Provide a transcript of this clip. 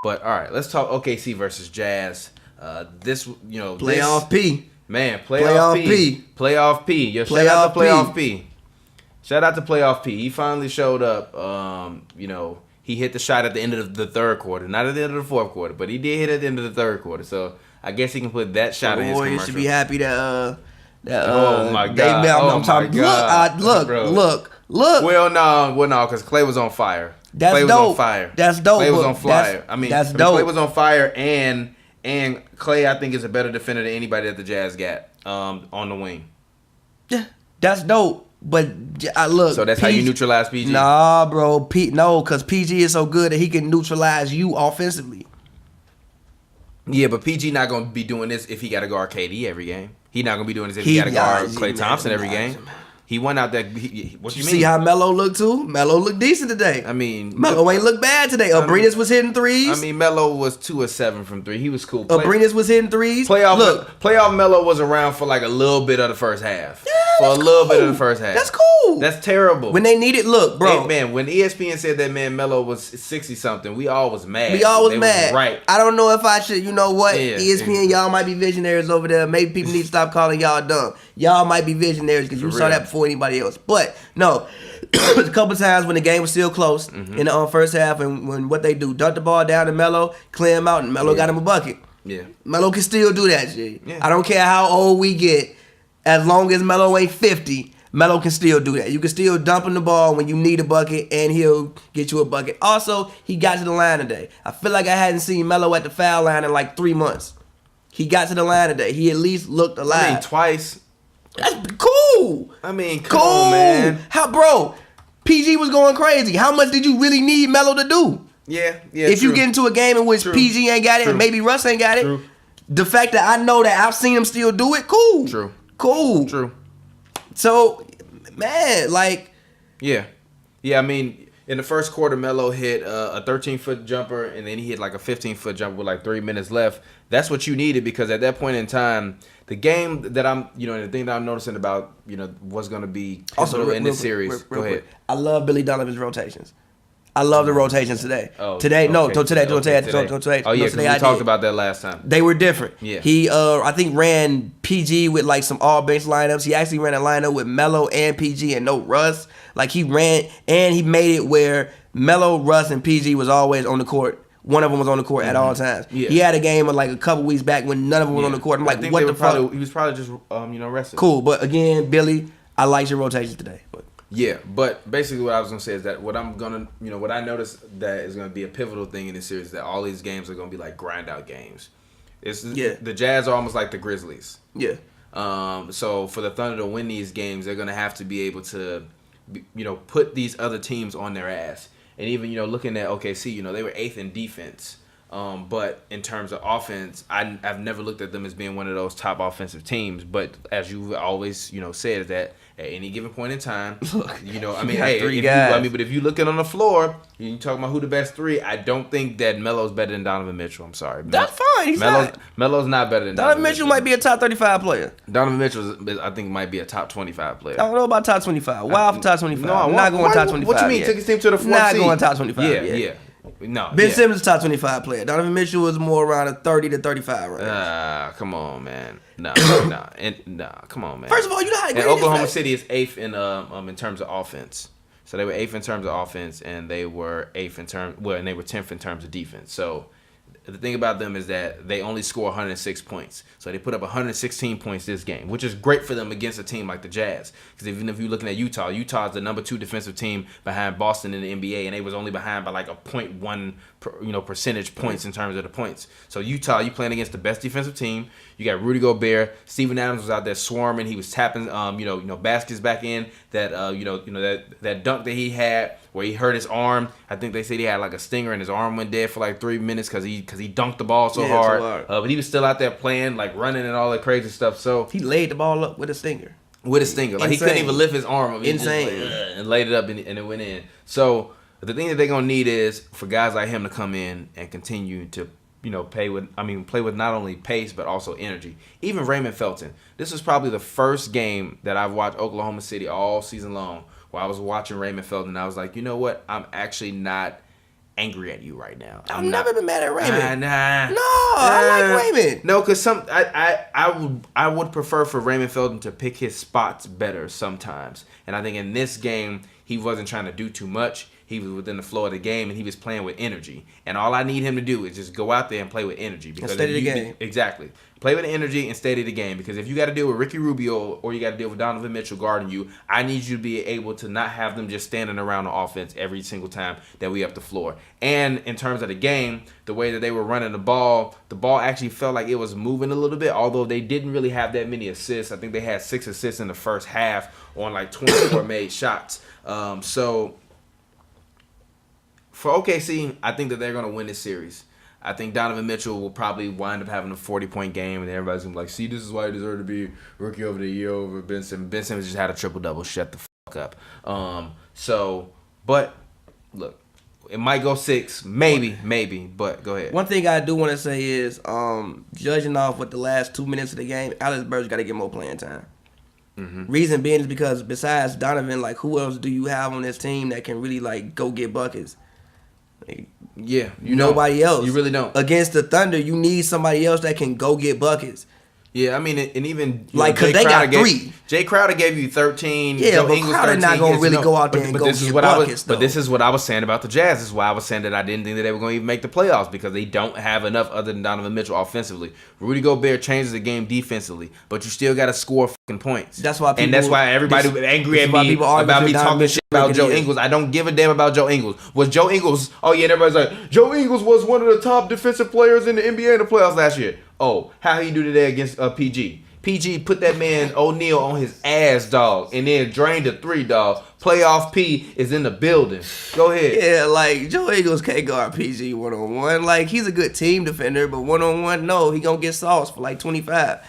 But all right, let's talk OKC versus Jazz. Playoff P. Man, playoff P. Playoff P. Yo, shout out to Playoff P. Shout out to Playoff P. He finally showed up. He hit the shot at the end of the third quarter. Not at the end of the fourth quarter, but he did hit at the end of the third quarter. So I guess he can put that shot in his commercial. Warriors should be happy that oh my God. Look. Well, no, because Clay was on fire. That's Clay dope. Was on fire. That's dope. Clay was on fire. That's dope. Clay was on fire, and Clay, I think, is a better defender than anybody that the Jazz got on the wing. Yeah, that's dope. But look, so that's how you neutralize PG. Nah, bro, because PG is so good that he can neutralize you offensively. Yeah, but PG not gonna be doing this if he got to guard KD every game. He not gonna be doing this if he got to guard Klay Thompson every game. He went out there. What you mean? See how Melo looked too? Melo looked decent today. I mean, Melo ain't look bad today. Abrinas was hitting threes. I mean, Melo was 2 of 7 from 3. He was cool. Abrinas was hitting threes. Playoff Melo was around for like a little bit of the first half. Yeah, for a little bit of the first half. That's cool. That's terrible. When they needed, look, bro. Hey, man, when ESPN said that Melo was 60 something, we all was mad. We all was mad. Right. I don't know if I should. You know what? Yeah, ESPN, y'all might be visionaries over there. Maybe people need to stop calling y'all dumb. Y'all might be visionaries because you saw that before anybody else. But no, a couple times when the game was still close in the first half, and when what they do, dump the ball down to Melo, clear him out, and Melo got him a bucket. Yeah, Melo can still do that shit. Yeah. I don't care how old we get, as long as Melo ain't 50. Melo can still do that. You can still dump him the ball when you need a bucket, and he'll get you a bucket. Also, he got to the line today. I feel like I hadn't seen Melo at the foul line in like 3 months. He got to the line today. He at least looked alive. I mean, twice. That's cool. I mean, come on, man. Bro, PG was going crazy. How much did you really need Melo to do? Yeah. If you get into a game in which PG ain't got it and maybe Russ ain't got it, the fact that I know that I've seen him still do it, cool. Cool. So, man, like... Yeah, I mean, in the first quarter, Melo hit a 13-foot jumper, and then he hit like a 15-foot jumper with like 3 minutes left. That's what you needed, because at that point in time, the game that and the thing that I'm noticing about, what's going to be also in this series. Go ahead. I love Billy Donovan's rotations. I love the rotations today. Today. Oh, yeah, because we talked about that last time. They were different. Yeah. He, I think, ran PG with like some all bench lineups. He actually ran a lineup with Melo and PG and no Russ. Like he ran, and he made it where Melo, Russ, and PG was always on the court. One of them was on the court at all times. Yeah. He had a game of like a couple weeks back when none of them was on the court. I'm like, what the fuck? He was probably just resting. Cool, but again, Billy, I liked your rotations today. But yeah, but basically what I was gonna say is that what I noticed that is gonna be a pivotal thing in this series is that all these games are gonna be like grind out games. The Jazz are almost like the Grizzlies. Yeah. So for the Thunder to win these games, they're gonna have to be able to, put these other teams on their ass. And even looking at OKC, they were 8th in defense. But in terms of offense, I've never looked at them as being one of those top offensive teams. But as you've always said, is that at any given point in time, but if you look at on the floor, you talking about who the best 3. I don't think that Melo's better than Donovan Mitchell. I'm sorry. That's fine. Melo's not better than Donovan Mitchell. Might be a top 35 player. Donovan Mitchell, I think, might be a top 25 player. I don't know about top 25. Wow, for top 25. No, I'm not going top 25. What you mean? Took his team to the 4th seed. Not going top 25. Yeah. No, Ben Simmons is top 25 player. Donovan Mitchell was more around a 30 to 35 range. Come on, man. No, come on, man. First of all, you know how and Oklahoma City is 8th in terms of offense. So they were 8th in terms of offense, and they were 8th and they were 10th in terms of defense. So the thing about them is that they only score 106 points. So they put up 116 points this game, which is great for them against a team like the Jazz. Because even if you're looking at Utah's the number 2 defensive team behind Boston in the NBA, and they was only behind by like a 0.1 percentage points in terms of the points. So Utah, you playing against the best defensive team. You got Rudy Gobert. Steven Adams was out there swarming. He was tapping, baskets back in. That that dunk that he had where he hurt his arm. I think they said he had like a stinger and his arm went dead for like 3 minutes because he dunked the ball so hard. But he was still out there playing, like running and all that crazy stuff. So he laid the ball up with a stinger. Like he couldn't even lift his arm up. Insane. And laid it up and it went in. So the thing that they're gonna need is for guys like him to come in and continue to play with not only pace but also energy. Even Raymond Felton. This was probably the first game that I've watched Oklahoma City all season long where I was watching Raymond Felton and I was like, you know what? I'm actually not angry at you right now. I've never been mad at Raymond. Nah. No, I like Raymond. No, because I would prefer for Raymond Felton to pick his spots better sometimes. And I think in this game, he wasn't trying to do too much. He was within the flow of the game, and he was playing with energy. And all I need him to do is just go out there and play with energy. Because stay to the game. Exactly. Play with energy and stay to the game. Because if you got to deal with Ricky Rubio or you got to deal with Donovan Mitchell guarding you, I need you to be able to not have them just standing around the offense every single time that we up the floor. And in terms of the game, the way that they were running the ball actually felt like it was moving a little bit, although they didn't really have that many assists. I think they had 6 assists in the first half on like 24 made shots. So for OKC, I think that they're going to win this series. I think Donovan Mitchell will probably wind up having a 40-point game, and everybody's going to be like, see, this is why he deserved to be Rookie of the Year over Ben Simmons. Ben Simmons just had a triple-double. Shut the fuck up. But, look, it might go 6. Maybe, but go ahead. One thing I do want to say is, judging off with the last 2 minutes of the game, Alex Burks got to get more playing time. Mm-hmm. Reason being is because besides Donovan, like, who else do you have on this team that can really, like, go get buckets? Yeah, nobody else. You really don't. Against the Thunder, you need somebody else that can go get buckets. Yeah, I mean, and even like, because they got 3. Jay Crowder gave you 13. Yeah, Joe but Ingles Crowder 13. not gonna really go out there and go get buckets. But this is what I was saying about the Jazz. This is why I was saying that I didn't think that they were going to even make the playoffs, because they don't have enough other than Donovan Mitchell offensively. Rudy Gobert changes the game defensively, but you still got to score fucking points. That's why everybody was angry at me about me talking shit about Joe Ingles. I don't give a damn about Joe Ingles. Was Joe Ingles? Oh yeah, and everybody's like, Joe Ingles was one of the top defensive players in the NBA in the playoffs last year. Oh, how he do today against PG? PG put that man O'Neal on his ass, dog, and then drained a 3, dog. Playoff P is in the building. Go ahead. Yeah, like, Joe Ingles can't guard PG one-on-one. Like, he's a good team defender, but one-on-one, no, he gonna get sauce for like 25.